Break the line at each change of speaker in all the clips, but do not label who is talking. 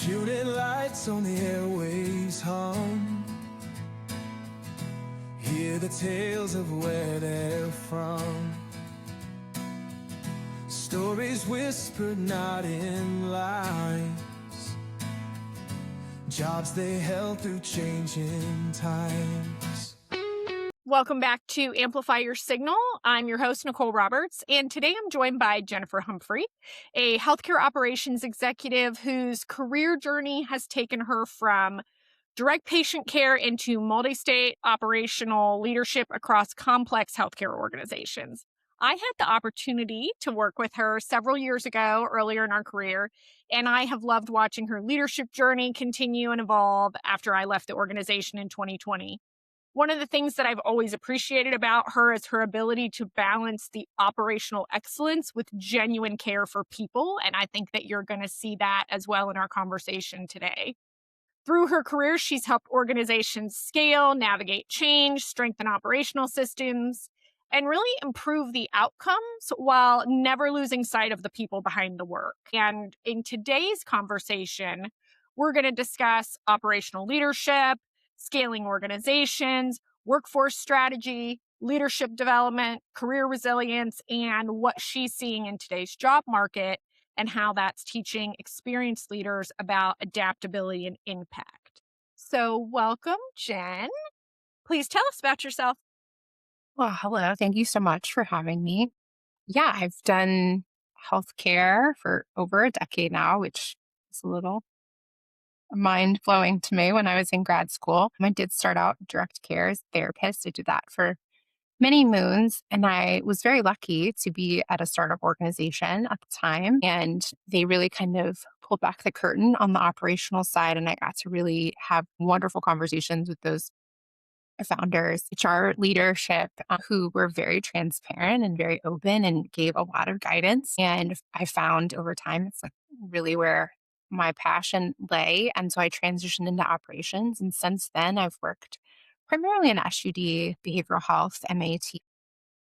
Tuning lights on the airways hum. Hear the tales of where they're from. Stories whispered, not in lies. Jobs they held through changing times.
Welcome back to Amplify Your Signal. I'm your host, Nicole Roberts, and today I'm joined by Jennifer Humphrey, a healthcare operations executive whose career journey has taken her from direct patient care into multi-state operational leadership across complex healthcare organizations. I had the opportunity to work with her several years ago, earlier in our career, and I have loved watching her leadership journey continue and evolve after I left the organization in 2020. One of the things that I've always appreciated about her is her ability to balance the operational excellence with genuine care for people. And I think that you're going to see that as well in our conversation today. Through her career, she's helped organizations scale, navigate change, strengthen operational systems, and really improve the outcomes while never losing sight of the people behind the work. And in today's conversation, we're going to discuss operational leadership, scaling organizations, workforce strategy, leadership development, career resilience, and what she's seeing in today's job market and how that's teaching experienced leaders about adaptability and impact. So, welcome, Jen. Please tell us about yourself.
Well, hello. Thank you so much for having me. Yeah, I've done healthcare for over a decade now, which is a little mind blowing to me when I was in grad school. I did start out direct care as a therapist. I did that for many moons, and I was very lucky to be at a startup organization at the time. And they really kind of pulled back the curtain on the operational side, and I got to really have wonderful conversations with those founders, HR leadership, who were very transparent and very open and gave a lot of guidance. And I found over time, it's like really where my passion lay. And so I transitioned into operations. And since then, I've worked primarily in SUD, behavioral health, MAT.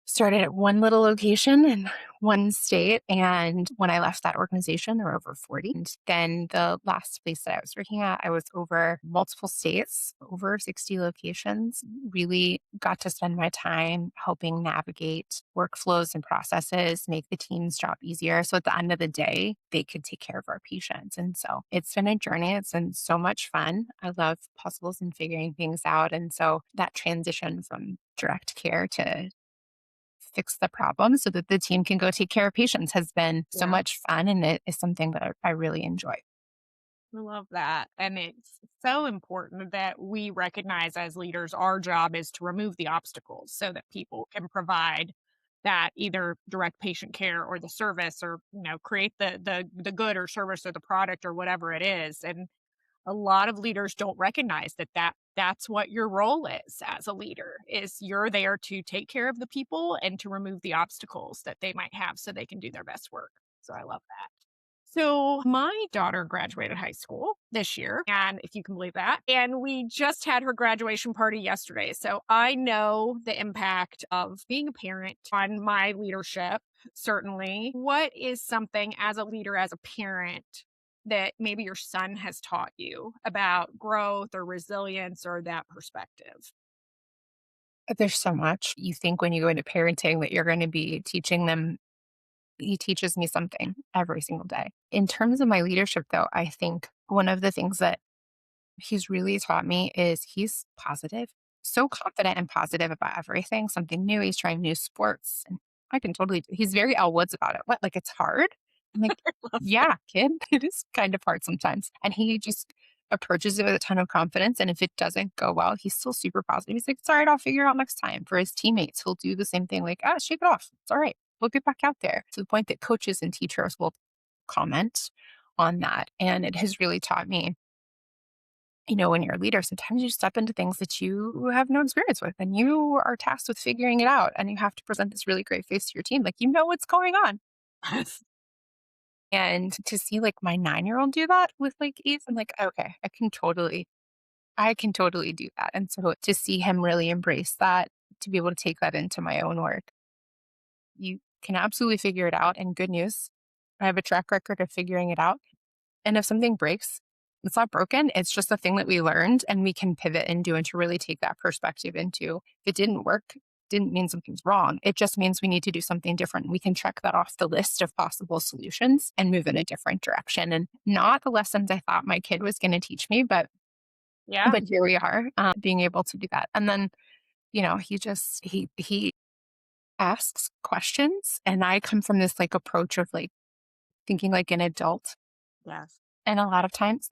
Started at one little location in one state. And when I left that organization, there were over 40. And then the last place that I was working at, I was over multiple states, over 60 locations. Really got to spend my time helping navigate workflows and processes, make the team's job easier. So at the end of the day, they could take care of our patients. And so it's been a journey. It's been so much fun. I love puzzles and figuring things out. And so that transition from direct care to fix the problem so that the team can go take care of patients has been so
Yeah,
much fun. And it is something that I really enjoy.
I love that. And it's so important that we recognize as leaders, our job is to remove the obstacles so that people can provide that either direct patient care or the service or, create the good or service or the product or whatever it is. And a lot of leaders don't recognize that's what your role is as a leader is you're there to take care of the people and to remove the obstacles that they might have so they can do their best work. So I love that. So my daughter graduated high school this year, and if you can believe that, and we just had her graduation party yesterday. So I know the impact of being a parent on my leadership, certainly. What is something as a leader, as a parent, that maybe your son has taught you about growth or resilience or that perspective?
There's so much you think when you go into parenting that you're going to be teaching them. He teaches me something every single day. In terms of my leadership, though, I think one of the things that he's really taught me is he's positive, so confident and positive about everything, something new. He's trying new sports. And I can totally, he's very Elle Woods about it. What? Like it's hard? I'm like,
Love that.
yeah, kid, it is kind of hard sometimes. And he just approaches it with a ton of confidence. And if it doesn't go well, he's still super positive. He's like, it's all right, I'll figure it out next time. For his teammates, he'll do the same thing, like, shake it off. It's all right. We'll get back out there, to the point that coaches and teachers will comment on that. And it has really taught me, when you're a leader, sometimes you step into things that you have no experience with and you are tasked with figuring it out. And you have to present this really great face to your team, like, what's going on. And to see like my 9-year-old do that with like Eve, I'm like, okay, I can totally do that. And so to see him really embrace that, to be able to take that into my own work, you can absolutely figure it out. And good news, I have a track record of figuring it out. And if something breaks, It's not broken. It's just a thing that we learned and we can pivot and do and to really take that perspective into if it didn't work, didn't mean something's wrong. It just means we need to do something different. We can check that off the list of possible solutions and move in a different direction. And not the lessons I thought my kid was going to teach me,
Yeah.
but here we are, being able to do that. And then, he asks questions, and I come from this like approach of like thinking like an adult.
Yes.
And a lot of times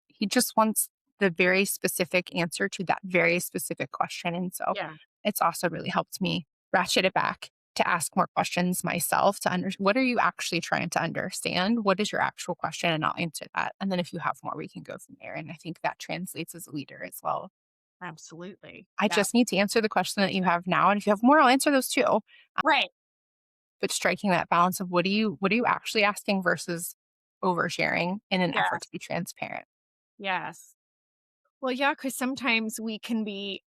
he just wants the very specific answer to that very specific question. And so
Yeah.
it's also really helped me ratchet it back to ask more questions myself to understand what are you actually trying to understand? What is your actual question? And I'll answer that. And then if you have more, we can go from there. And I think that translates as a leader as well.
Absolutely.
I
Yeah.
just need to answer the question that you have now. And if you have more, I'll answer those too.
Right.
But striking that balance of what are you actually asking versus oversharing in an
Yeah.
effort to be transparent.
Yes. Well, yeah, because sometimes we can be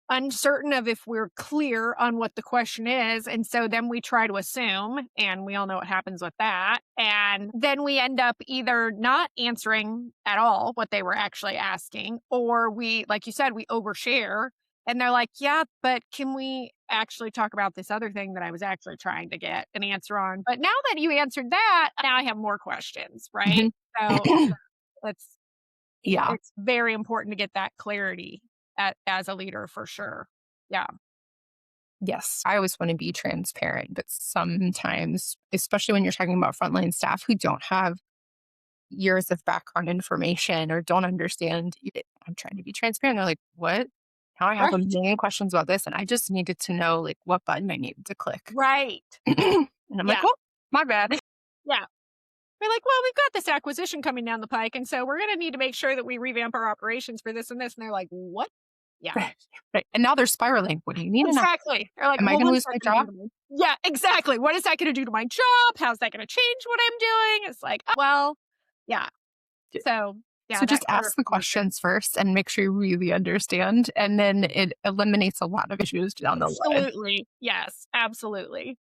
uncertain of if we're clear on what the question is. And so then we try to assume, and we all know what happens with that. And then we end up either not answering at all what they were actually asking, or we, like you said, we overshare. And they're like, yeah, but can we actually talk about this other thing that I was actually trying to get an answer on? But now that you answered that, now I have more questions, right?
Mhm.
So it's
Yeah.
it's very important to get that clarity as a leader for sure. Yeah.
Yes. I always want to be transparent, but sometimes, especially when you're talking about frontline staff who don't have years of background information or don't understand it, I'm trying to be transparent. They're like, what? Now I have a
Right.
million questions about this, and I just needed to know like what button I needed to click.
Right.
And I'm like,
Yeah.
oh, my bad.
Yeah. We're like, well, we've got this acquisition coming down the pike. And so we're going to need to make sure that we revamp our operations for this and this. And they're like, what? Yeah,
Right. And now they're spiraling. What do you need to know?
exactly. They're like,
Am I
well,
going to
what is
lose
that
my
going to do
job?
to me? Yeah, exactly. What is that going to do to my job? How's that going to change what I'm doing? It's like, well, yeah. So, yeah,
So
that
just ask the
clarification.
questions first and make sure you really understand. And then it eliminates a lot of issues down the line.
Absolutely. Yes, absolutely.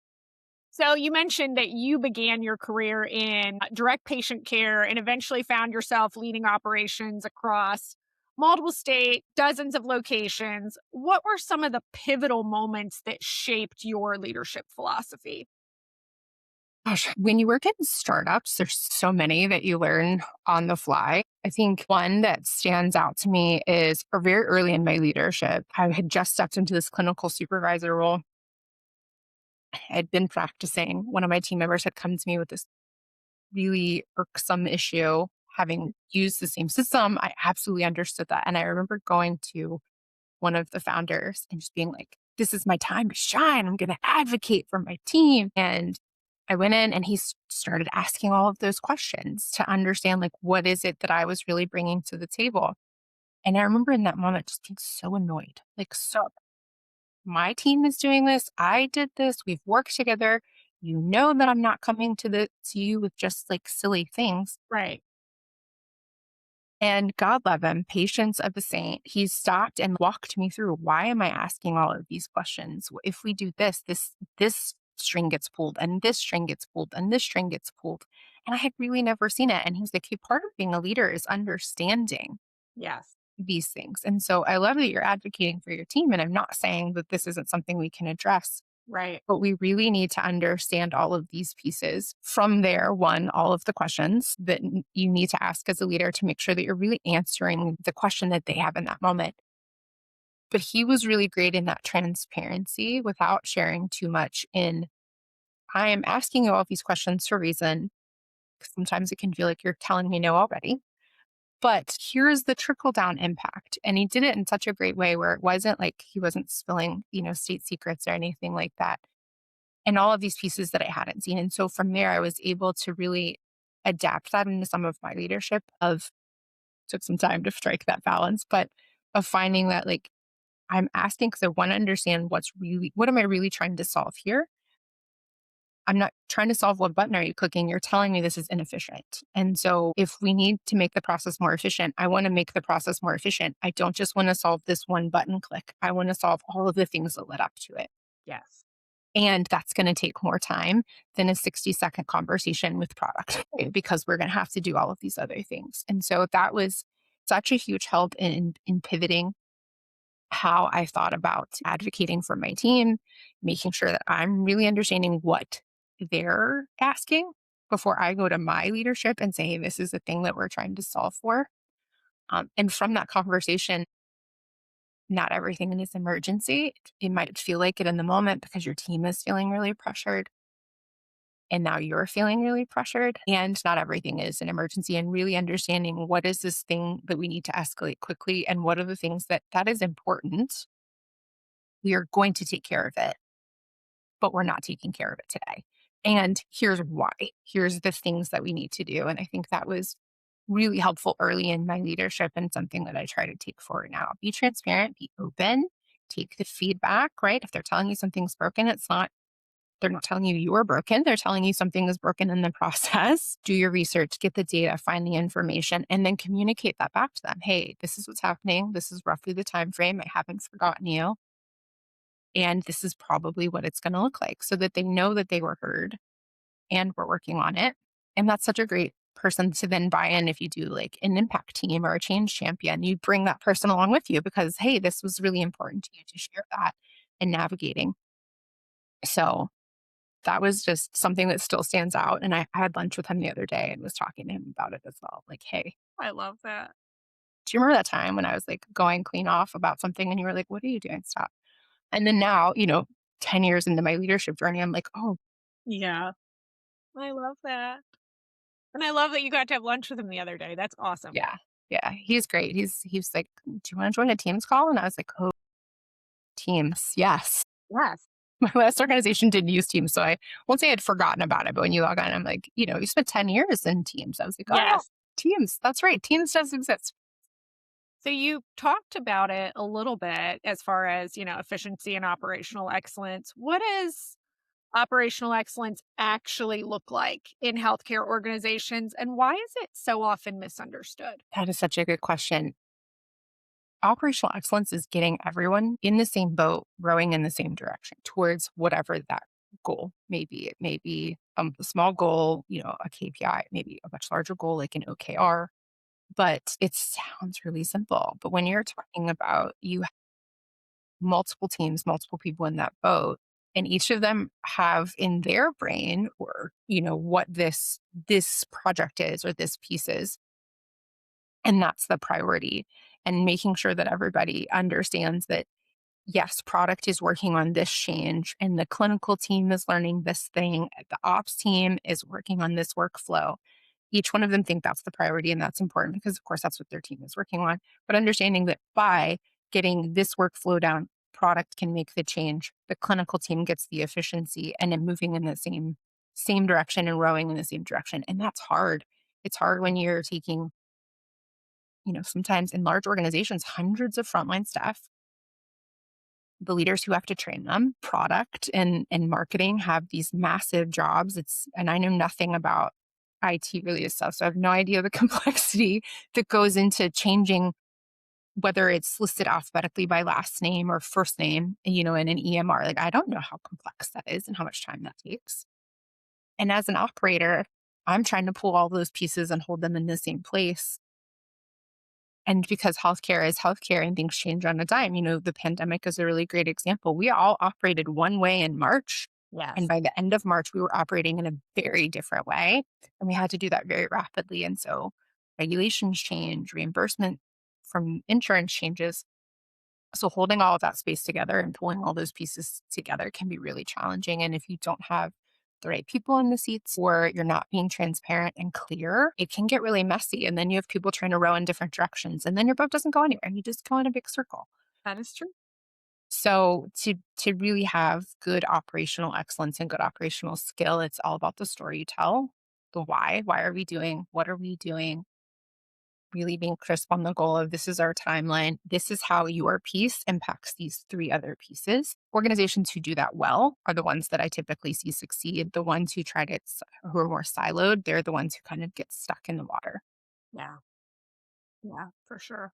So you mentioned that you began your career in direct patient care and eventually found yourself leading operations across multiple state, dozens of locations. What were some of the pivotal moments that shaped your leadership philosophy?
Gosh, when you work in startups, there's so many that you learn on the fly. I think one that stands out to me is very early in my leadership, I had just stepped into this clinical supervisor role. I'd been practicing. One of my team members had come to me with this really irksome issue. Having used the same system, I absolutely understood that. And I remember going to one of the founders and just being like, this is my time to shine. I'm going to advocate for my team. And I went in and he started asking all of those questions to understand, like, what is it that I was really bringing to the table? And I remember in that moment just being so annoyed, like, so my team is doing this. I did this. We've worked together. You know that I'm not coming to you with just like silly things.
Right.
And God love him, patience of a saint. He stopped and walked me through why am I asking all of these questions? If we do this string gets pulled and this string gets pulled and this string gets pulled. And I had really never seen it. And he was like, hey, part of being a leader is understanding
Yes.
these things. And so I love that you're advocating for your team. And I'm not saying that this isn't something we can address,
Right.
but we really need to understand all of these pieces. From there, one, all of the questions that you need to ask as a leader to make sure that you're really answering the question that they have in that moment. But he was really great in that transparency without sharing too much in, I am asking you all of these questions for a reason. 'Cause sometimes it can feel like you're telling me no already. But here's the trickle down impact. And he did it in such a great way where it wasn't like he wasn't spilling, state secrets or anything like that. And all of these pieces that I hadn't seen. And so from there, I was able to really adapt that into some of my leadership of took some time to strike that balance, but of finding that like I'm asking because I want to understand what am I really trying to solve here? I'm not trying to solve what button are you clicking. You're telling me this is inefficient. And so if we need to make the process more efficient, I want to make the process more efficient. I don't just want to solve this one button click. I want to solve all of the things that led up to it.
Yes.
And that's going to take more time than a 60-second conversation with product, right? Because we're going to have to do all of these other things. And so that was such a huge help in pivoting how I thought about advocating for my team, making sure that I'm really understanding what they're asking before I go to my leadership and say, hey, this is the thing that we're trying to solve for. And from that conversation, not everything is emergency. It might feel like it in the moment because your team is feeling really pressured. And now you're feeling really pressured. And not everything is an emergency. And really understanding what is this thing that we need to escalate quickly, and what are the things that is important. We are going to take care of it, but we're not taking care of it today. And here's why. Here's the things that we need to do. And I think that was really helpful early in my leadership, and something that I try to take forward now. Be transparent, be open, take the feedback, right? If they're telling you something's broken, they're not telling you are broken. They're telling you something is broken in the process. Do your research, get the data, find the information, and then communicate that back to them. Hey, this is what's happening. This is roughly the time frame. I haven't forgotten you. And this is probably what it's going to look like, so that they know that they were heard and we're working on it. And that's such a great person to then buy in. If you do like an impact team or a change champion, you bring that person along with you because, hey, this was really important to you to share that and navigating. So that was just something that still stands out. And I had lunch with him the other day and was talking to him about it as well. Like, hey,
I love that.
do you remember that time when I was like going clean off about something and you were like, what are you doing? Stop. And then now, 10 years into my leadership journey, I'm like, oh,
Yeah. I love that. And I love that you got to have lunch with him the other day. That's awesome.
yeah, yeah, he's great. He's like, do you want to join a Teams call? And I was like, oh, Teams. Yes.
Yes.
My last organization didn't use Teams. So I won't say I'd forgotten about it, but when you log on, I'm like, you spent 10 years in Teams. I was like, oh, yeah,
Yes.
Teams. That's right. Teams does exist.
So you talked about it a little bit as far as, efficiency and operational excellence. What does operational excellence actually look like in healthcare organizations, and why is it so often misunderstood?
That is such a good question. Operational excellence is getting everyone in the same boat, rowing in the same direction towards whatever that goal may be. It may be a small goal, a KPI, maybe a much larger goal like an OKR, but it sounds really simple. But when you're talking about you have multiple teams, multiple people in that boat, and each of them have in their brain, or what this project is or this piece is, and that's the priority. And making sure that everybody understands that, yes, product is working on this change, and the clinical team is learning this thing, the ops team is working on this workflow. Each one of them think that's the priority, and that's important because, of course, that's what their team is working on. But understanding that by getting this workflow down, product can make the change, the clinical team gets the efficiency, and then moving in the same direction and rowing in the same direction. And that's hard. It's hard when you're taking, sometimes in large organizations, hundreds of frontline staff, the leaders who have to train them, product and marketing have these massive jobs. And I know nothing about IT related stuff. So I have no idea the complexity that goes into changing whether it's listed alphabetically by last name or first name, in an EMR. Like, I don't know how complex that is and how much time that takes. And as an operator, I'm trying to pull all those pieces and hold them in the same place. And because healthcare is healthcare and things change on a dime, the pandemic is a really great example. We all operated one way in March. And
Yes.
by the end of March, we were operating in a very different way. And we had to do that very rapidly. And so regulations change, reimbursement from insurance changes. So holding all of that space together and pulling all those pieces together can be really challenging. And if you don't have the right people in the seats, or you're not being transparent and clear, it can get really messy. And then you have people trying to row in different directions, and then your boat doesn't go anywhere. You just go in a big circle.
That is true.
So to really have good operational excellence and good operational skill, it's all about the story you tell, the why. Why are we doing? What are we doing? Really being crisp on the goal of, this is our timeline. This is how your piece impacts these three other pieces. Organizations who do that well are the ones that I typically see succeed. The ones who who are more siloed, they're the ones who kind of get stuck in the water.
Yeah. Yeah, for sure.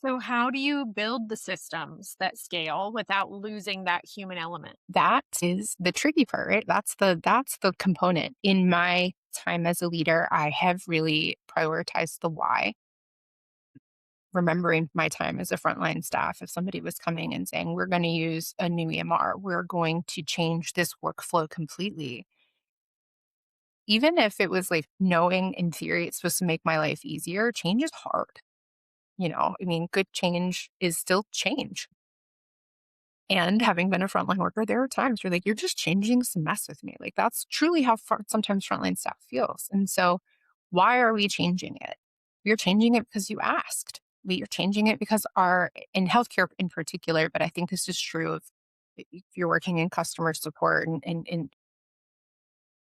So, how do you build the systems that scale without losing that human element?
That is the tricky part, right? That's the component. In my time as a leader, I have really prioritized the why. Remembering my time as a frontline staff, if somebody was coming and saying, we're going to use a new EMR, we're going to change this workflow completely. Even if it was like knowing in theory it's supposed to make my life easier, change is hard. I mean, good change is still change. And having been a frontline worker, there are times where like you're just changing some mess with me. Like that's truly how sometimes frontline staff feels. And so, why are we changing it? We're changing it because you asked. We are changing it because our in healthcare in particular, but I think this is true of if you're working in customer support and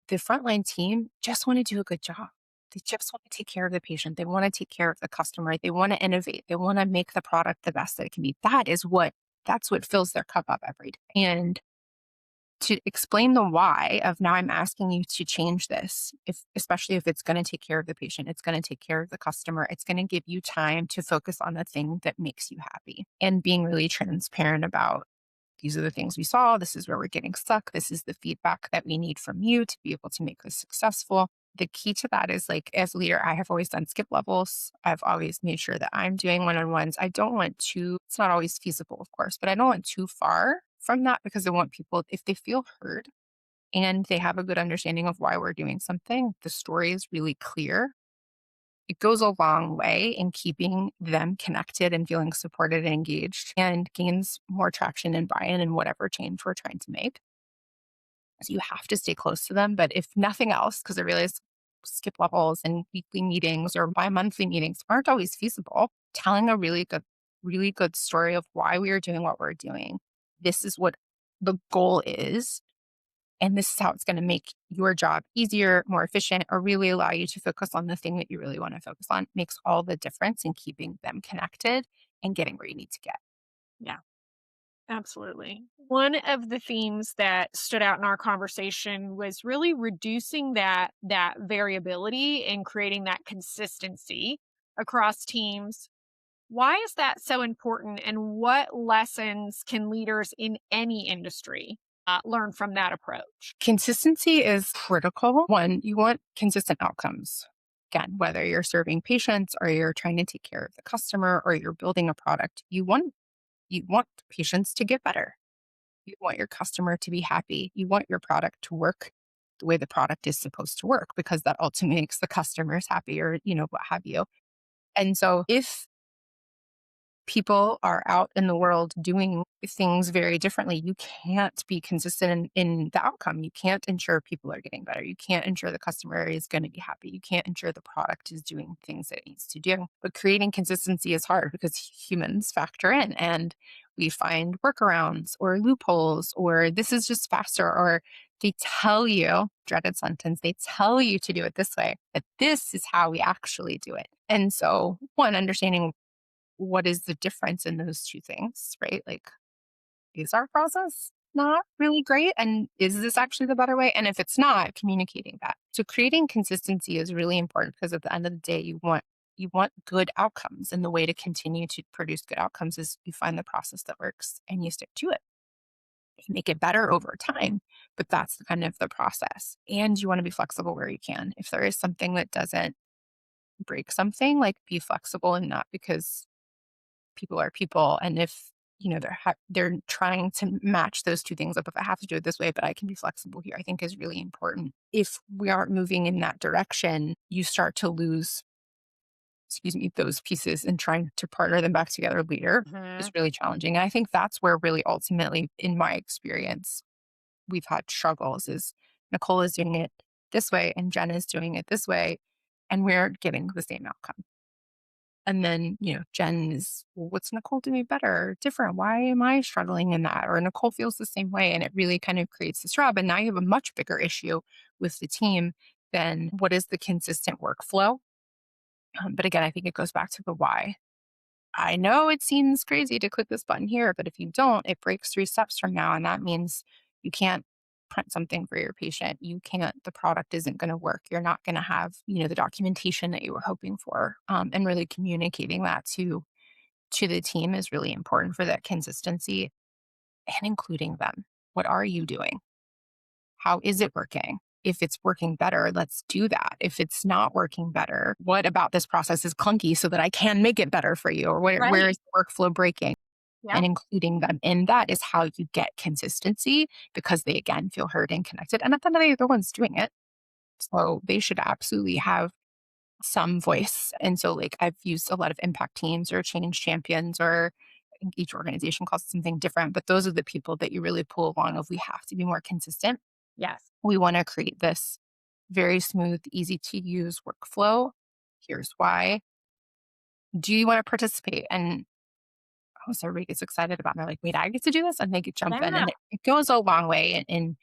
the frontline team just want to do a good job. They just want to take care of the patient. They want to take care of the customer. They want to innovate. They want to make the product the best that it can be. That's what fills their cup up every day. And to explain the why of now I'm asking you to change this, especially if it's going to take care of the patient, it's going to take care of the customer, it's going to give you time to focus on the thing that makes you happy and being really transparent about these are the things we saw. This is where we're getting stuck. This is the feedback that we need from you to be able to make this successful. The key to that is like, as a leader, I have always done skip levels. I've always made sure that I'm doing one on ones. I don't want to, it's not always feasible, of course, but I don't want too far from that because I want people, if they feel heard and they have a good understanding of why we're doing something, the story is really clear. It goes a long way in keeping them connected and feeling supported and engaged and gains more traction and buy-in in whatever change we're trying to make. So you have to stay close to them. But if nothing else, because I realize skip levels and weekly meetings or bi-monthly meetings aren't always feasible, telling a really good story of why we are doing what we're doing. This is what the goal is. And this is how it's going to make your job easier, more efficient, or really allow you to focus on the thing that you really want to focus on. Makes all the difference in keeping them connected and getting where you need to get.
Yeah. Absolutely. One of the themes that stood out in our conversation was really reducing that variability and creating that consistency across teams. Why is that so important and what lessons can leaders in any industry learn from that approach?
Consistency is critical. One, you want consistent outcomes. Again, whether you're serving patients or you're trying to take care of the customer or you're building a product, you want patients to get better. You want your customer to be happy. You want your product to work the way the product is supposed to work because that ultimately makes the customers happy or, what have you. And so if people are out in the world doing things very differently, you can't be consistent in the outcome. You can't ensure people are getting better. You can't ensure the customer is going to be happy. You can't ensure the product is doing things that it needs to do. But creating consistency is hard because humans factor in and we find workarounds or loopholes or this is just faster or they tell you, dreaded sentence, they tell you to do it this way, that this is how we actually do it. And so, one, understanding what is the difference in those two things, right? Like, is our process not really great? And is this actually the better way? And if it's not, communicating that. So creating consistency is really important because at the end of the day, you want good outcomes. And the way to continue to produce good outcomes is you find the process that works and you stick to it. You make it better over time, but that's kind of the process. And you want to be flexible where you can. If there is something that doesn't break something, like be flexible and not because people are people. And if they're trying to match those two things up, if I have to do it this way, but I can be flexible here, I think is really important. If we aren't moving in that direction, you start to lose, excuse me, those pieces and trying to partner them back together later is
Mhm.
really challenging. And I think that's where really ultimately, in my experience, we've had struggles is Nicole is doing it this way and Jen is doing it this way, and we're getting the same outcome. And then, Jen is, well, what's Nicole doing better or different? Why am I struggling in that? Or Nicole feels the same way. And it really kind of creates this rub. And now you have a much bigger issue with the team than what is the consistent workflow. But again, I think it goes back to the why. I know it seems crazy to click this button here, but if you don't, it breaks 3 steps from now. And that means you can't print something for your patient. You can't, the product isn't going to work. You're not going to have, the documentation that you were hoping for. And really communicating that to to the team is really important for that consistency and including them. What are you doing? How is it working? If it's working better, let's do that. If it's not working better, what about this process is clunky so that I can make it better for you? Or where
Right.
is the workflow breaking?
Yep.
And including them in that is how you get consistency because they again feel heard and connected. And at the end of the day, they're the ones doing it. So they should absolutely have some voice. And so, like, I've used a lot of impact teams or change champions, or I think each organization calls it something different, but those are the people that you really pull along of we have to be more consistent.
Yes.
We want to create this very smooth, easy to use workflow. Here's why. Do you want to participate? And oh, so everybody gets excited about it. They're like, wait, I get to do this? And they could jump in.
Yeah.
And it goes a long way in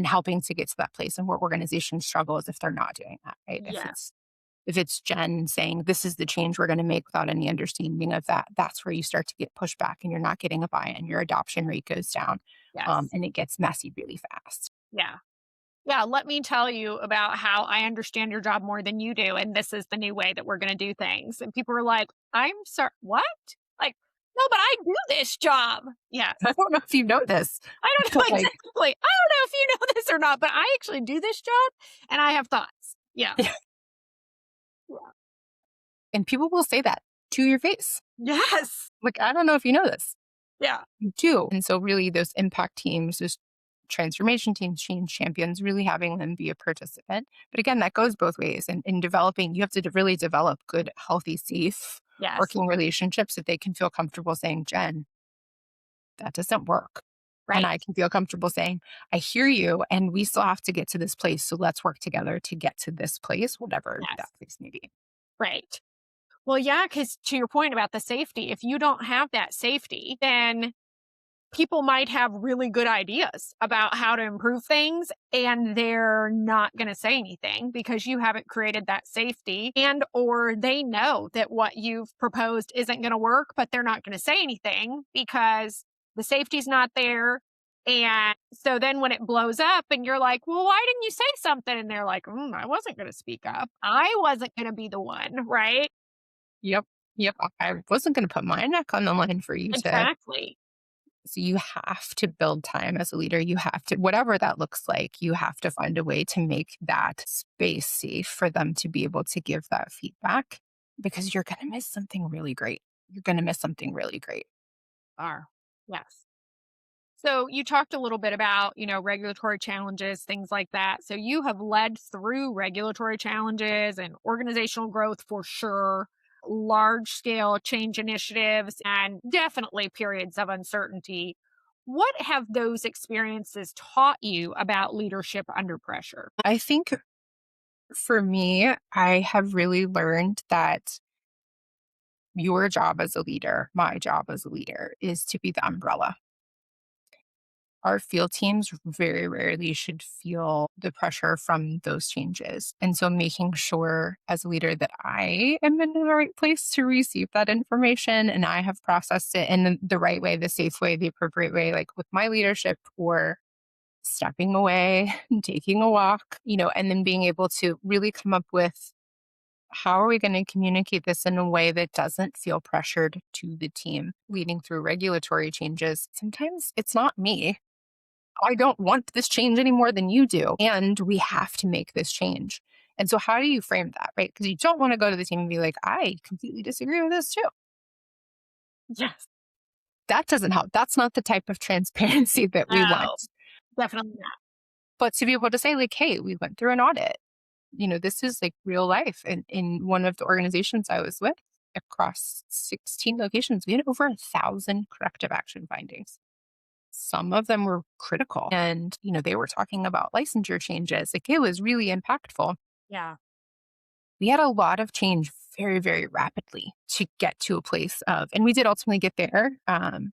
helping to get to that place. And where organizations struggle is if they're not doing that, right?
Yeah.
If it's Jen saying, this is the change we're going to make without any understanding of that, that's where you start to get pushback and you're not getting a buy-in. Your adoption rate goes down,
Yes.
and it gets messy really fast.
Yeah. Yeah. Let me tell you about how I understand your job more than you do. And this is the new way that we're going to do things. And people are like, I'm sorry, what? Like, no, but I do this job. Yes.
I don't know if you know this,
I don't know
but like,
exactly. I don't know if you know this or not, but I actually do this job and I have thoughts. Yeah. Yeah.
and people will say that to your face.
Yes.
Like, I don't know if you know this.
Yeah.
You do. And so really those impact teams, those transformation teams, change champions, really having them be a participant. But again, that goes both ways. And in developing, you have to really develop good, healthy, safe
Yes.
working relationships that they can feel comfortable saying, Jen, that doesn't work. And
Right.
I can feel comfortable saying, I hear you, and we still have to get to this place. So let's work together to get to this place, whatever that
Yes.
place may be.
Right. Well, yeah, because to your point about the safety, if you don't have that safety, then people might have really good ideas about how to improve things and they're not going to say anything because you haven't created that safety, and or they know that what you've proposed isn't going to work, but they're not going to say anything because the safety's not there. And so then when it blows up and you're like, well, why didn't you say something? And they're like, I wasn't going to speak up. I wasn't going to be the one. Right.
Yep. Yep. I wasn't going to put my neck on the line for you to.
Exactly.
So you have to build time as a leader. You have to, whatever that looks like, you have to find a way to make that space safe for them to be able to give that feedback because you're going to miss something really great. You're going to miss something really great.
Are. Yes. So you talked a little bit about, regulatory challenges, things like that. So you have led through regulatory challenges and organizational growth for sure, large scale change initiatives, and definitely periods of uncertainty. What have those experiences taught you about leadership under pressure?
I think for me, I have really learned that your job as a leader, my job as a leader, is to be the umbrella. Our field teams very rarely should feel the pressure from those changes. And so making sure as a leader that I am in the right place to receive that information and I have processed it in the right way, the safe way, the appropriate way, like with my leadership or stepping away and taking a walk, and then being able to really come up with how are we going to communicate this in a way that doesn't feel pressured to the team leading through regulatory changes. Sometimes it's not me. I don't want this change any more than you do. And we have to make this change. And so, how do you frame that, right? Because you don't want to go to the team and be like, I completely disagree with this too.
Yes.
That doesn't help. That's not the type of transparency that we want.
No, definitely not.
But to be able to say, like, hey, we went through an audit. This is like real life. And in one of the organizations I was with across 16 locations, we had over 1,000 corrective action findings. Some of them were critical. And, they were talking about licensure changes. Like it was really impactful.
Yeah.
We had a lot of change very, very rapidly to get to a place of, and we did ultimately get there.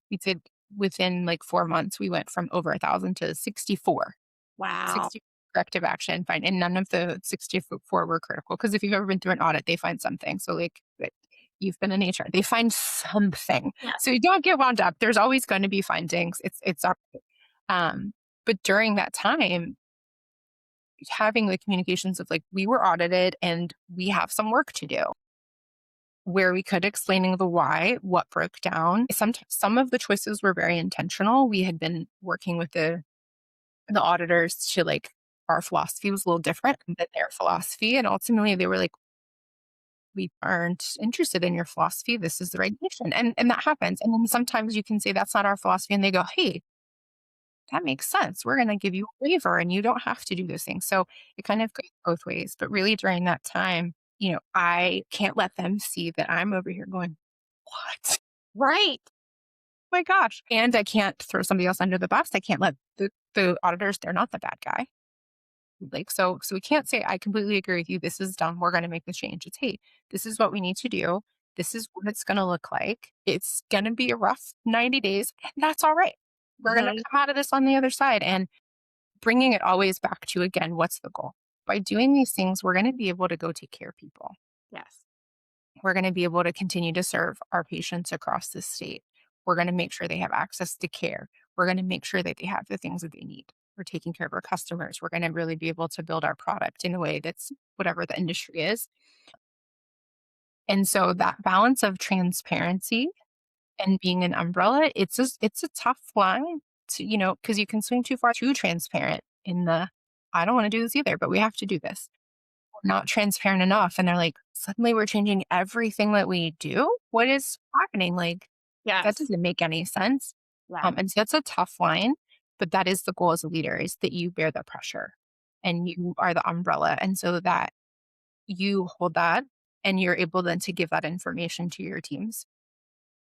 We did within like 4 months, we went from over 1,000 to 64.
Wow.
60 corrective action fine. And none of the 64 were critical. Because if you've ever been through an audit, they find something. So like you've been in HR, they find something.
Yeah.
So you don't get wound up. There's always going to be findings. It's our, but during that time, having the communications of like, we were audited and we have some work to do. where we could, explaining the why, what broke down. Some of the choices were very intentional. We had been working with the auditors to like, our philosophy was a little different than their philosophy. And ultimately they were like, we aren't interested in your philosophy. This is the regulation. And that happens. And then sometimes you can say that's not our philosophy. And they go, hey, that makes sense. We're going to give you a waiver and you don't have to do those things. So it kind of goes both ways. But really during that time, I can't let them see that I'm over here going, what?
Right.
My gosh. And I can't throw somebody else under the bus. I can't let the auditors, they're not the bad guy. Like, so we can't say, I completely agree with you. This is dumb. We're going to make the change. It's, hey, this is what we need to do. This is what it's going to look like. It's going to be a rough 90 days, and that's all right. We're going to come out of this on the other side. And bringing it always back to, again, what's the goal? By doing these things, we're going to be able to go take care of people.
Yes.
We're going to be able to continue to serve our patients across the state. We're going to make sure they have access to care. We're going to make sure that they have the things that they need. We're taking care of our customers. We're going to really be able to build our product in a way that's whatever the industry is. And so that balance of transparency and being an umbrella, it's a tough line to, because you can swing too far too transparent in the, I don't want to do this either, but we have to do this. We're not transparent enough. And they're like, suddenly we're changing everything that we do. What is happening? Like, that
Yes.
doesn't make any sense.
Yeah.
And so that's a tough line, but that is the goal as a leader, is that you bear the pressure and you are the umbrella. And so that you hold that and you're able then to give that information to your teams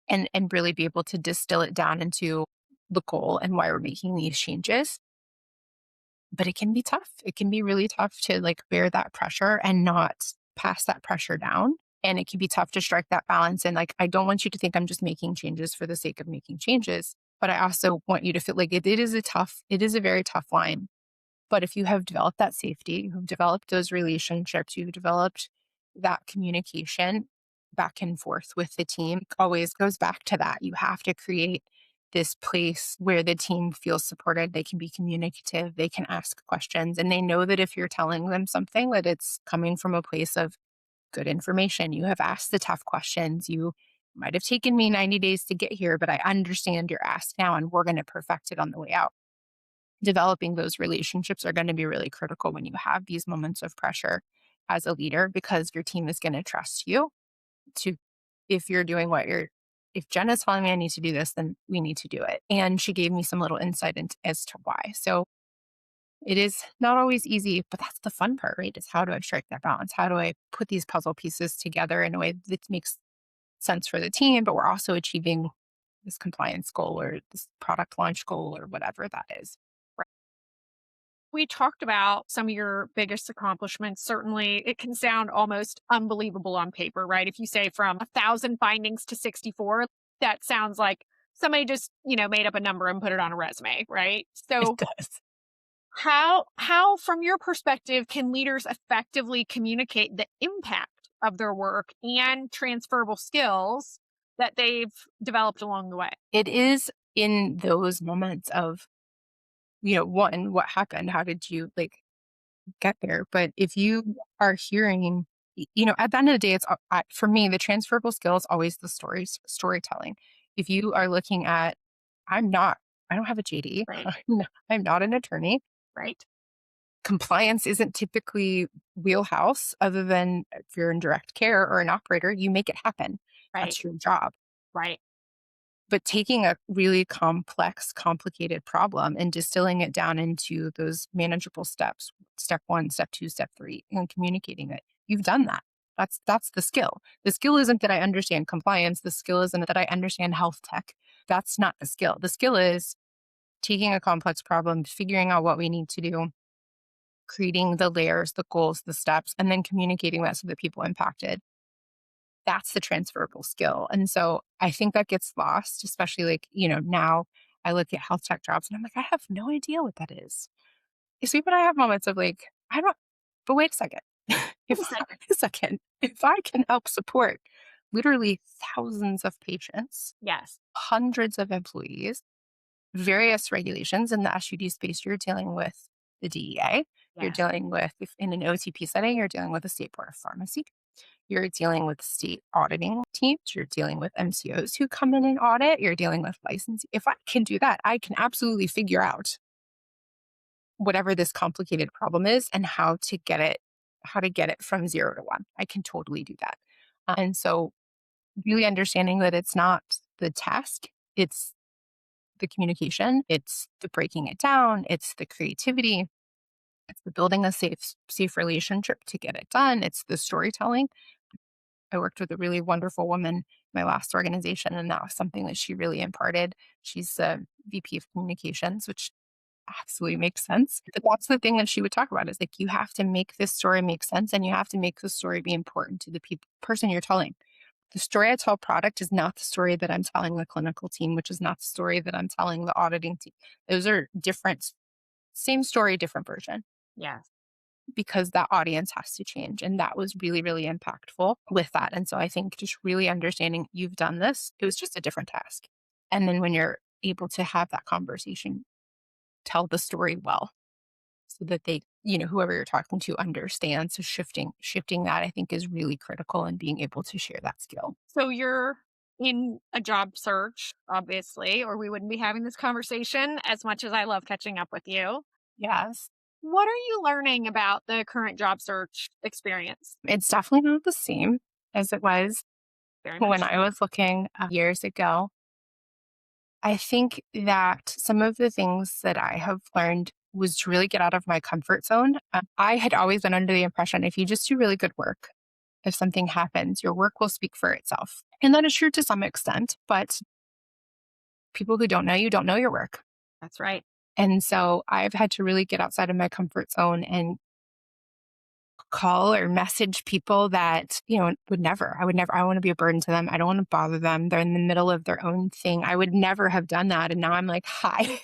and really be able to distill it down into the goal and why we're making these changes. But it can be tough. It can be really tough to like bear that pressure and not pass that pressure down. And it can be tough to strike that balance. And like, I don't want you to think I'm just making changes for the sake of making changes, but I also want you to feel like it is a very tough line. But if you have developed that safety, you've developed those relationships, you've developed that communication back and forth with the team, it always goes back to that. You have to create this place where the team feels supported. They can be communicative, they can ask questions, and they know that if you're telling them something, that it's coming from a place of good information. You have asked the tough questions. You might have taken me 90 days to get here, but I understand your ask now, and we're going to perfect it on the way out. Developing those relationships are going to be really critical when you have these moments of pressure as a leader, because your team is going to trust you to, if you're doing if Jenna's telling me I need to do this, then we need to do it. And she gave me some little insight as to why. So it is not always easy, but that's the fun part, right? Is how do I strike that balance? How do I put these puzzle pieces together in a way that makes sense for the team, but we're also achieving this compliance goal or this product launch goal or whatever that is.
We talked about some of your biggest accomplishments. Certainly, it can sound almost unbelievable on paper, right? If you say from 1,000 findings to 64, that sounds like somebody just, made up a number and put it on a resume, right?
It
So,
does.
how from your perspective can leaders effectively communicate the impact of their work and transferable skills that they've developed along the way?
It is in those moments of, one, what happened? How did you like get there? But if you are hearing, at the end of the day, for me, the transferable skill is always the storytelling. If you are looking at, I'm not, I don't have a JD.
Right.
I'm not an attorney.
Right.
Compliance isn't typically wheelhouse, other than if you're in direct care or an operator, you make it happen.
Right.
That's your job.
Right.
But taking a really complex, complicated problem and distilling it down into those manageable steps, step 1, step 2, step 3, and communicating it. You've done that. That's the skill. The skill isn't that I understand compliance. The skill isn't that I understand health tech. That's not the skill. The skill is taking a complex problem, figuring out what we need to do, creating the layers, the goals, the steps, and then communicating that to the people impacted. That's the transferable skill. And so I think that gets lost, especially like, now I look at health tech jobs and I'm like, I have no idea what that is. So even I have moments of like, I don't, but wait a second. If I can help support literally thousands of patients,
Yes.
hundreds of employees, various regulations in the SUD space, you're dealing with the DEA, you're
Yes.
dealing with, if in an OTP setting, you're dealing with the State Board of Pharmacy. You're dealing with state auditing teams. You're dealing with MCOs who come in and audit. You're dealing with licensing. If I can do that, I can absolutely figure out whatever this complicated problem is and how to get it from 0 to 1. I can totally do that. And so really understanding that it's not the task, it's the communication, it's the breaking it down, it's the creativity, it's the building a safe relationship to get it done, it's the storytelling. I worked with a really wonderful woman in my last organization, and that was something that she really imparted. She's a VP of communications, which absolutely makes sense. But that's the thing that she would talk about is like, you have to make this story make sense and you have to make the story be important to the person you're telling. The story I tell product is not the story that I'm telling the clinical team, which is not the story that I'm telling the auditing team. Those are different, same story, different version,
Yes.
because that audience has to change. And that was really, really impactful with that. And so I think just really understanding you've done this, it was just a different task. And then when you're able to have that conversation, tell the story well so that they, whoever you're talking to understands. So shifting that I think is really critical in being able to share that skill.
So you're in a job search, obviously, or we wouldn't be having this conversation as much as I love catching up with you.
Yes.
What are you learning about the current job search experience?
It's definitely not the same as it was
Very
when
much.
I was looking years ago. I think that some of the things that I have learned was to really get out of my comfort zone. I had always been under the impression if you just do really good work, if something happens, your work will speak for itself. And that is true to some extent, but people who don't know you don't know your work.
That's right.
And so I've had to really get outside of my comfort zone and call or message people that, I want to be a burden to them. I don't want to bother them. They're in the middle of their own thing. I would never have done that. And now I'm like, hi,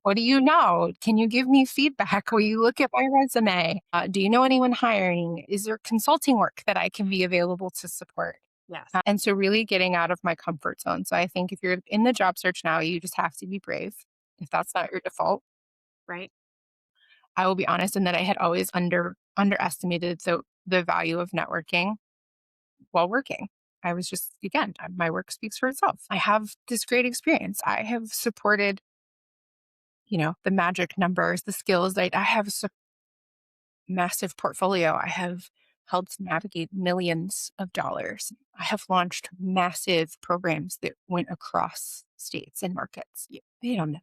what do you know? Can you give me feedback? Will you look at my resume? Do you know anyone hiring? Is there consulting work that I can be available to support?
Yes.
And so really getting out of my comfort zone. So I think if you're in the job search now, you just have to be brave. If that's not your default,
Right.
I will be honest in that I had always underestimated the value of networking while working. I was just, again, my work speaks for itself. I have this great experience. I have supported, the magic numbers, the skills. I have a massive portfolio. I have helped navigate millions of dollars. I have launched massive programs that went across states and markets. They don't know.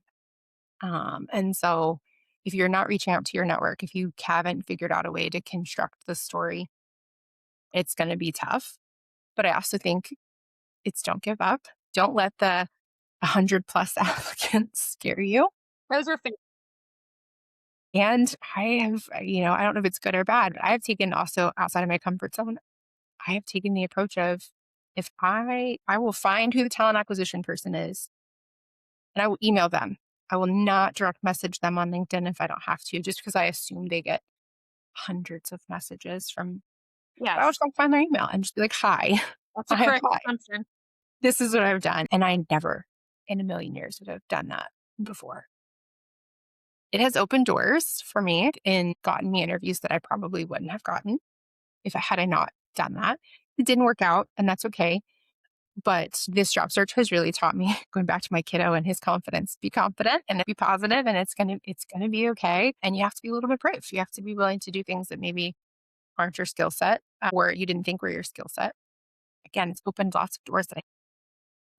And so if you're not reaching out to your network, if you haven't figured out a way to construct the story, it's going to be tough. But I also think it's don't give up. Don't let the 100 plus applicants scare you.
Those are
And I have, I don't know if it's good or bad, but I have taken also outside of my comfort zone. I have taken the approach of if I will find who the talent acquisition person is and I will email them. I will not direct message them on LinkedIn if I don't have to, just because I assume they get hundreds of messages from. I will
yes.
just go find their email and just be like, "Hi,
That's a
I
correct
applied.
assumption.
This is what I've done," and I never, in a million years, would have done that before. It has opened doors for me and gotten me interviews that I probably wouldn't have gotten if I not done that. It didn't work out, and that's okay. But this job search has really taught me, going back to my kiddo and his confidence, be confident and be positive, and it's gonna be okay. And you have to be a little bit brave. You have to be willing to do things that maybe aren't your skill set or you didn't think were your skill set. Again, it's opened lots of doors that I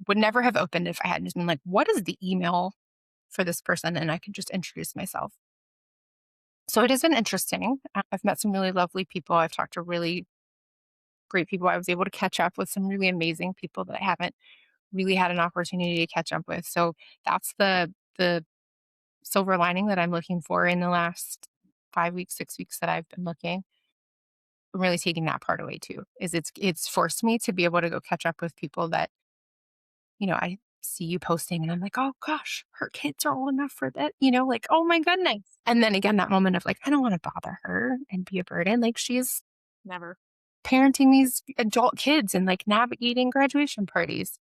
would never have opened if I hadn't just been like, what is the email for this person? And I could just introduce myself. So it has been interesting. I've met some really lovely people. I've talked to really great people. I was able to catch up with some really amazing people that I haven't really had an opportunity to catch up with. So that's the silver lining that I'm looking for in the last 5 weeks, 6 weeks that I've been looking. I'm really taking that part away too. Is it's forced me to be able to go catch up with people that, I see you posting and I'm like, oh gosh, her kids are old enough for that, like, oh my goodness. And then again, that moment of like, I don't want to bother her and be a burden. Like she's
Never.
parenting these adult kids and like navigating graduation parties,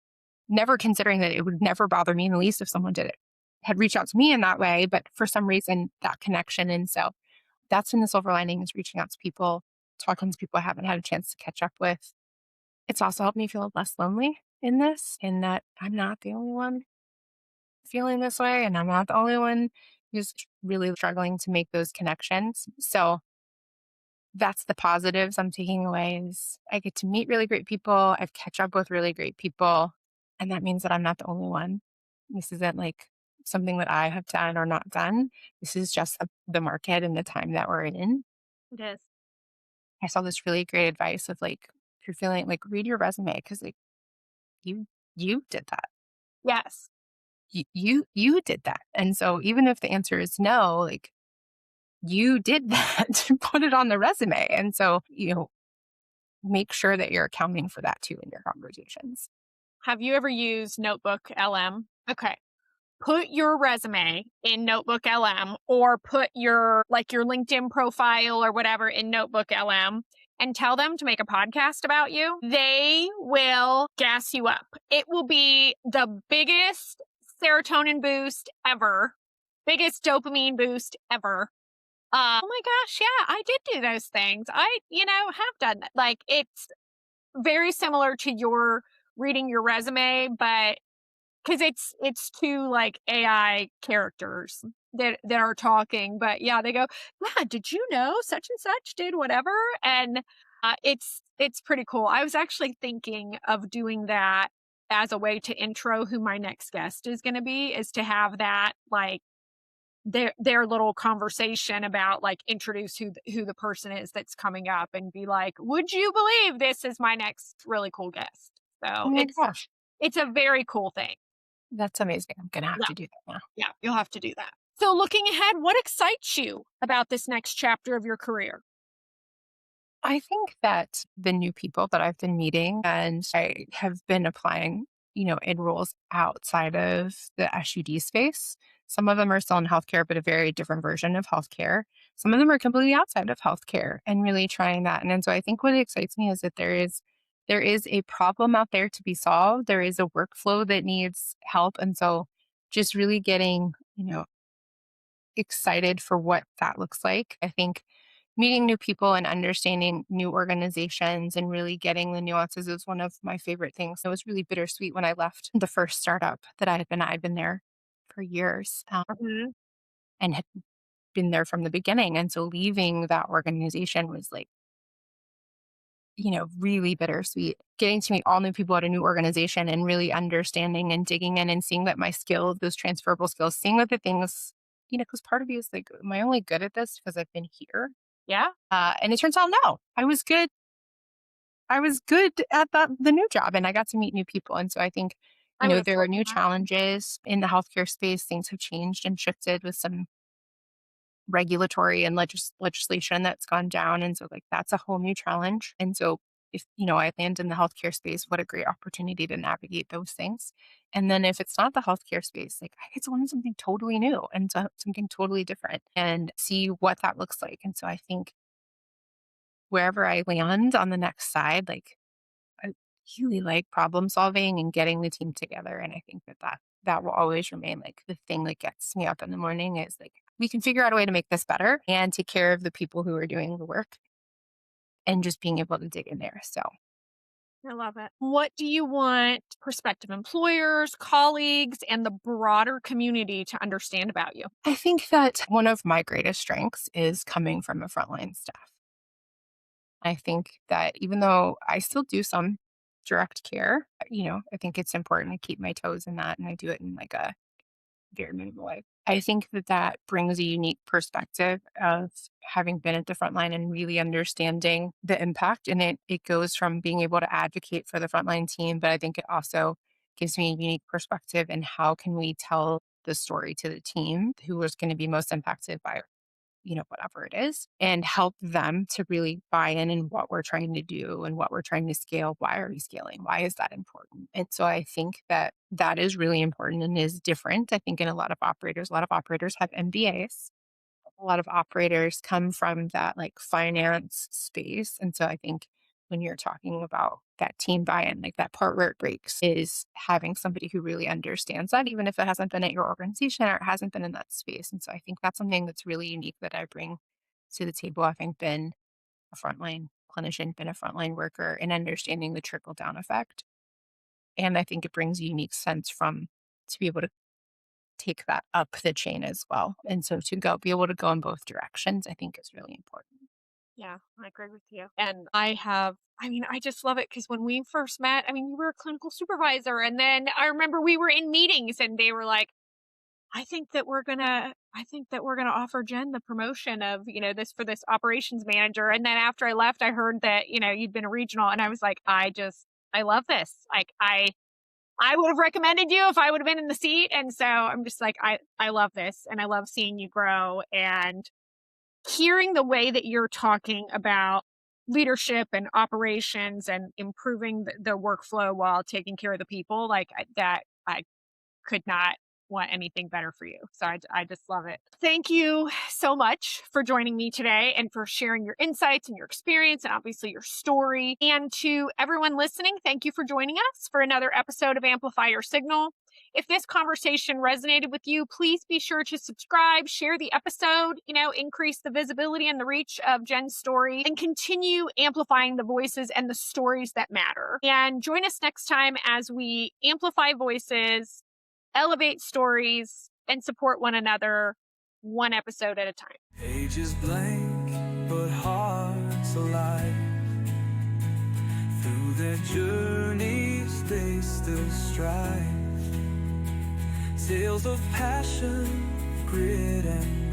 never considering that it would never bother me in the least if someone had reached out to me in that way. But for some reason, that connection. And so that's been the silver lining is reaching out to people talking to people I haven't had a chance to catch up with. It's also helped me feel less lonely in this, in that I'm not the only one feeling this way, and I'm not the only one who's really struggling to make those connections. So that's the positives I'm taking away is I get to meet really great people. I've catch up with really great people. And that means that I'm not the only one. This isn't like something that I have done or not done. This is just the market and the time that we're in.
It is.
I saw this really great advice of like, if you're feeling like read your resume because like you you did that.
Yes.
You did that. And so even if the answer is no, like you did that to put it on the resume. And so, make sure that you're accounting for that too in your conversations.
Have you ever used Notebook LM? Okay. Put your resume in Notebook LM or put your LinkedIn profile or whatever in Notebook LM and tell them to make a podcast about you. They will gas you up. It will be the biggest serotonin boost ever, biggest dopamine boost ever. Oh my gosh, yeah, I did do those things. Have done that. Like it's very similar to your reading your resume, but because it's two like AI characters that are talking, but yeah, they go, yeah, did you know such and such did whatever, and it's pretty cool. I was actually thinking of doing that as a way to intro who my next guest is going to be, is to have that like their little conversation about like introduce who the person is that's coming up and be like, would you believe this is my next really cool guest?
Oh
So
my
it's
gosh,
it's a very cool thing.
that's amazing. I'm gonna have
Yeah.
to do that now.
Yeah, you'll have to do that. So looking ahead, what excites you about this next chapter of your career?
I think that the new people that I've been meeting and I have been applying, in roles outside of the SUD space. Some of them are still in healthcare, but a very different version of healthcare. Some of them are completely outside of healthcare and really trying that. And so I think what excites me is that there is a problem out there to be solved. There is a workflow that needs help. And so just really getting, excited for what that looks like. I think meeting new people and understanding new organizations and really getting the nuances is one of my favorite things. It was really bittersweet when I left the first startup that I had been. I'd been there for years
Mhm.
and had been there from the beginning. And so leaving that organization was like, really bittersweet. Getting to meet all new people at a new organization and really understanding and digging in and seeing that my skills, those transferable skills, seeing that the things, because part of you is like, am I only good at this because I've been here?
Yeah,
And it turns out, no, I was good. I was good at the new job and I got to meet new people. And so I think,
I would have
there
told
are
you
new
that.
challenges in the healthcare space. Things have changed and shifted with some regulatory and legislation that's gone down. And so, like, that's a whole new challenge. And so, if, I land in the healthcare space, what a great opportunity to navigate those things. And then if it's not the healthcare space, like, I get to learn something totally new and something totally different and see what that looks like. And so I think wherever I land on the next side, like, I really like problem solving and getting the team together. And I think that will always remain like the thing that gets me up in the morning is like, we can figure out a way to make this better and take care of the people who are doing the work and just being able to dig in there. So
I love it. What do you want prospective employers, colleagues, and the broader community to understand about you?
I think that one of my greatest strengths is coming from a frontline staff. I think that even though I still do some direct care, I think it's important to keep my toes in that. And I do it in like a very minimal way. I think that that brings a unique perspective of having been at the front line and really understanding the impact. And it goes from being able to advocate for the frontline team, but I think it also gives me a unique perspective in how can we tell the story to the team who is going to be most impacted by whatever it is, and help them to really buy in what we're trying to do and what we're trying to scale. Why are we scaling? Why is that important? And so I think that that is really important and is different. I think in a lot of operators have MBAs. A lot of operators come from that like finance space. And so I think when you're talking about that team buy-in, like that part where it breaks is having somebody who really understands that, even if it hasn't been at your organization or it hasn't been in that space. And so I think that's something that's really unique that I bring to the table, having been a frontline clinician, been a frontline worker, and understanding the trickle down effect. And I think it brings a unique sense from to be able to take that up the chain as well. And so to be able to go in both directions, I think is really important.
Yeah, I agree with you. And I mean, I just love it because when we first met, I mean, you were a clinical supervisor. And then I remember we were in meetings and they were like, I think that we're gonna offer Jen the promotion of, this for this operations manager. And then after I left, I heard that, you'd been a regional and I was like, I love this. Like I would have recommended you if I would have been in the seat. And so I'm just like, I love this and I love seeing you grow and hearing the way that you're talking about leadership and operations and improving the workflow while taking care of the people I could not want anything better for you. So I just love it. Thank you so much for joining me today and for sharing your insights and your experience and obviously your story. And to everyone listening, thank you for joining us for another episode of Amplify Your Signal. If this conversation resonated with you, please be sure to subscribe, share the episode, increase the visibility and the reach of Jen's story, and continue amplifying the voices and the stories that matter. And join us next time as we amplify voices, elevate stories, and support one another one episode at a time.
Pages blank, but hearts alive. Through their journeys, they still strive. Tales of passion, grit, and